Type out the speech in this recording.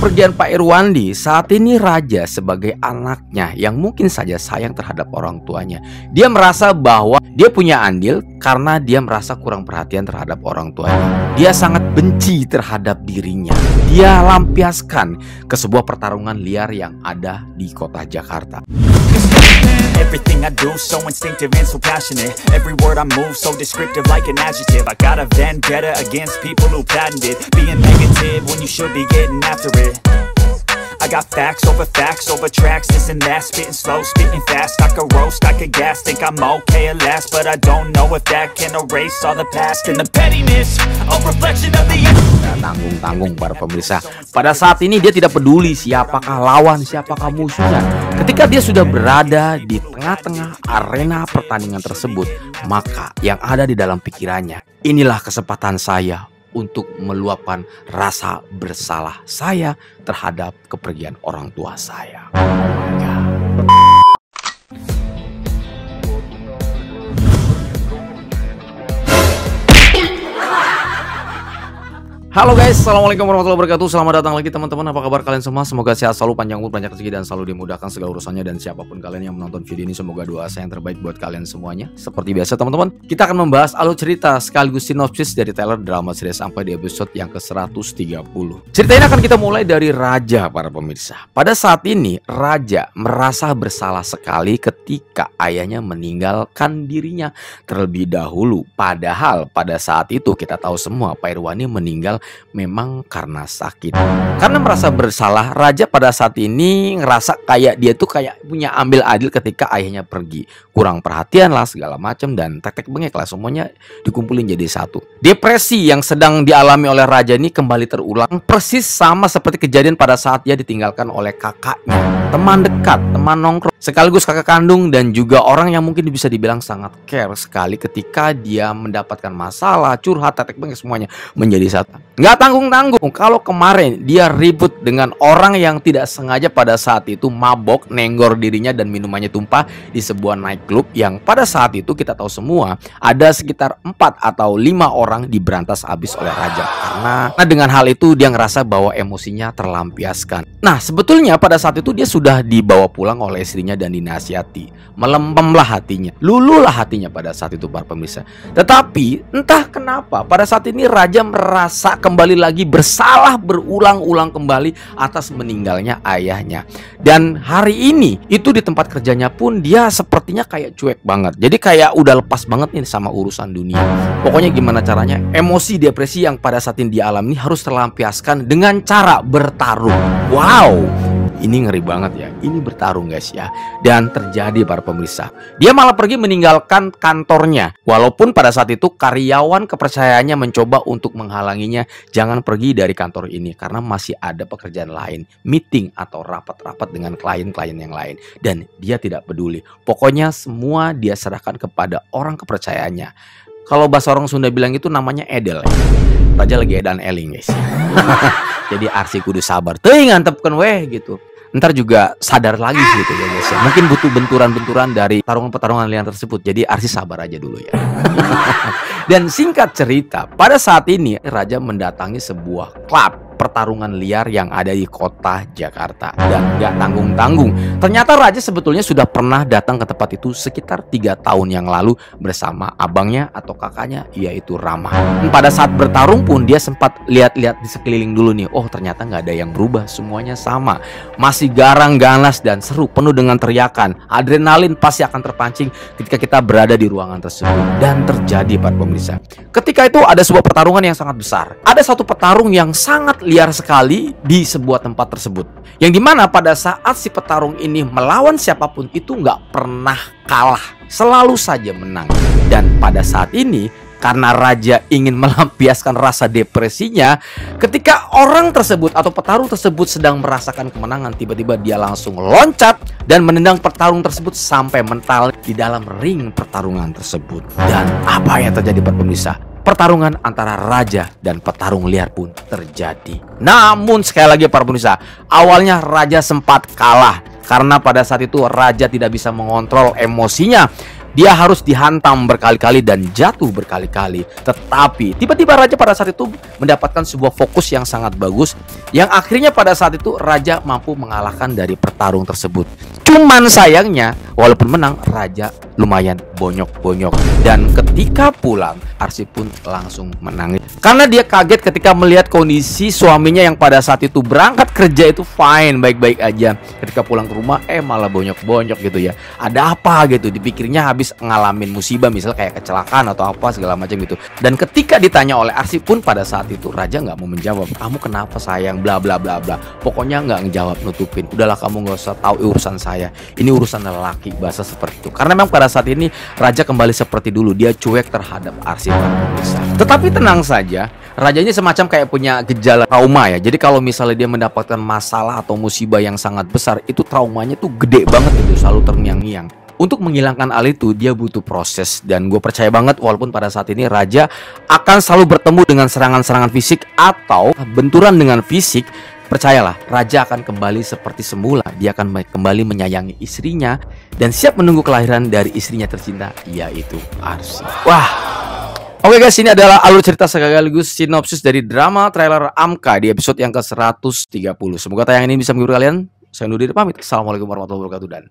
kepergian Pak Irwandi, saat ini Raja sebagai anaknya yang mungkin saja sayang terhadap orang tuanya, dia merasa bahwa dia punya andil karena dia merasa kurang perhatian terhadap orang tuanya. Dia sangat benci terhadap dirinya. Dia lampiaskan ke sebuah pertarungan liar yang ada di kota Jakarta. Everything I do so instinctive and so passionate. Every word I move so descriptive like an adjective. I got a vendetta against people who patented being negative when you should be getting after it. I got facts over tracks, this and that, spitting slow, spitting fast. I could roast, I could gas, think I'm okay at last, but I don't know if that can erase all the past and the pettiness, a reflection of the... Tanggung-tanggung para pemirsa. Pada saat ini dia tidak peduli siapakah lawan, siapakah musuhnya. Ketika dia sudah berada di tengah-tengah arena pertandingan tersebut, maka yang ada di dalam pikirannya, inilah kesempatan saya untuk meluapkan rasa bersalah saya terhadap kepergian orang tua saya. Halo guys, assalamualaikum warahmatullahi wabarakatuh. Selamat datang lagi teman-teman. Apa kabar kalian semua? Semoga sehat selalu, panjang umur, banyak rezeki, dan selalu dimudahkan segala urusannya. Dan siapapun kalian yang menonton video ini, semoga doa saya yang terbaik buat kalian semuanya. Seperti biasa teman-teman, kita akan membahas alur cerita sekaligus sinopsis dari trailer drama series sampai di episode yang ke-130. Cerita ini akan kita mulai dari Raja para pemirsa. Pada saat ini Raja merasa bersalah sekali ketika ayahnya meninggalkan dirinya terlebih dahulu. Padahal pada saat itu kita tahu semua Pak Irwandi meninggal memang karena sakit. Karena merasa bersalah, Raja pada saat ini ngerasa kayak dia tuh kayak punya ambil adil ketika ayahnya pergi. Kurang perhatian lah segala macam, dan tetek bengek lah semuanya dikumpulin jadi satu. Depresi yang sedang dialami oleh Raja ini kembali terulang persis sama seperti kejadian pada saat dia ditinggalkan oleh kakaknya, teman dekat, teman nongkrong, sekaligus kakak kandung, dan juga orang yang mungkin bisa dibilang sangat care sekali ketika dia mendapatkan masalah, curhat, tetek bengek semuanya menjadi satu. Nggak tanggung-tanggung kalau kemarin dia ribut dengan orang yang tidak sengaja pada saat itu mabok, nenggor dirinya dan minumannya tumpah di sebuah nightclub yang pada saat itu kita tahu semua ada sekitar 4 atau 5 orang diberantas habis oleh Raja. Karena dengan hal itu dia ngerasa bahwa emosinya terlampiaskan. Nah sebetulnya pada saat itu dia sudah dibawa pulang oleh istrinya dan dinasihati. Melempemlah hatinya, lululah hatinya pada saat itu para pemirsa. Tetapi entah kenapa pada saat ini Raja merasa kembali lagi bersalah berulang-ulang kembali atas meninggalnya ayahnya. Dan hari ini itu di tempat kerjanya pun dia sepertinya kayak cuek banget. Jadi kayak udah lepas banget nih sama urusan dunia. Pokoknya gimana caranya emosi depresi yang pada saat ini dialami harus terlampiaskan dengan cara bertarung. Wow, ini ngeri banget ya. Ini bertarung guys ya. Dan terjadi para pemirsa, dia malah pergi meninggalkan kantornya. Walaupun pada saat itu karyawan kepercayaannya mencoba untuk menghalanginya, jangan pergi dari kantor ini karena masih ada pekerjaan lain, meeting atau rapat-rapat dengan klien-klien yang lain. Dan dia tidak peduli. Pokoknya semua dia serahkan kepada orang kepercayaannya. Kalau bahasa orang Sunda bilang itu namanya edel. Raja lagi edan eling guys. Jadi arsi kudu sabar. Teuing ngantepkeun weh gitu. Ntar juga sadar lagi gitu ya guys ya. Mungkin butuh benturan-benturan dari pertarungan liar tersebut. Jadi Arsi sabar aja dulu ya. Dan singkat cerita, pada saat ini Raja mendatangi sebuah klub pertarungan liar yang ada di kota Jakarta. Dan gak tanggung-tanggung, ternyata Raja sebetulnya sudah pernah datang ke tempat itu sekitar 3 tahun yang lalu bersama abangnya atau kakaknya, yaitu Rama. Pada saat bertarung pun dia sempat lihat-lihat di sekeliling dulu nih. Oh ternyata gak ada yang berubah, semuanya sama. Masih garang, ganas, dan seru, penuh dengan teriakan. Adrenalin pasti akan terpancing ketika kita berada di ruangan tersebut. Dan terjadi para pemirsa, ketika itu ada sebuah pertarungan yang sangat besar. Ada satu petarung yang sangat liar sekali di sebuah tempat tersebut, yang dimana pada saat si petarung ini melawan siapapun itu nggak pernah kalah, selalu saja menang. Dan pada saat ini karena Raja ingin melampiaskan rasa depresinya, ketika orang tersebut atau petarung tersebut sedang merasakan kemenangan, tiba-tiba dia langsung loncat dan menendang petarung tersebut sampai mental di dalam ring pertarungan tersebut. Dan apa yang terjadi para pemirsa? Pertarungan antara Raja dan petarung liar pun terjadi. Namun sekali lagi para pemirsa, awalnya Raja sempat kalah karena pada saat itu Raja tidak bisa mengontrol emosinya. Dia harus dihantam berkali-kali dan jatuh berkali-kali. Tetapi tiba-tiba raja pada saat itu mendapatkan sebuah fokus yang sangat bagus, yang akhirnya pada saat itu raja mampu mengalahkan dari pertarung tersebut. Cuman sayangnya walaupun menang, raja lumayan bonyok-bonyok. Dan ketika pulang, Arsip pun langsung menangis karena dia kaget ketika melihat kondisi suaminya yang pada saat itu berangkat kerja itu fine, baik-baik aja. Ketika pulang ke rumah malah bonyok-bonyok gitu ya. Ada apa gitu, dipikirnya habis ngalamin musibah, misalnya kayak kecelakaan atau apa segala macam gitu. Dan ketika ditanya oleh Arsip pun pada saat itu raja nggak mau menjawab. Kamu kenapa sayang, bla bla bla bla. Pokoknya nggak ngejawab, nutupin. Udahlah, kamu nggak usah tahu urusan saya, ini urusan lelaki, bahasa seperti itu. Karena memang pada saat ini raja kembali seperti dulu, dia cuek terhadap Arsip. Tetapi tenang saja, raja ini semacam kayak punya gejala trauma ya. Jadi kalau misalnya dia mendapatkan masalah atau musibah yang sangat besar, itu traumanya tuh gede banget, itu selalu terngiang-ngiang. Untuk menghilangkan hal itu dia butuh proses. Dan gue percaya banget walaupun pada saat ini raja akan selalu bertemu dengan serangan-serangan fisik atau benturan dengan fisik, percayalah, raja akan kembali seperti semula. Dia akan kembali menyayangi istrinya dan siap menunggu kelahiran dari istrinya tercinta, yaitu Arsip. Wah. Oke guys, ini adalah alur cerita sekaligus sinopsis dari drama trailer Amka di episode yang ke-130. Semoga tayangan ini bisa menghibur kalian. Saya Nudi pamit. Assalamualaikum warahmatullahi wabarakatuh dan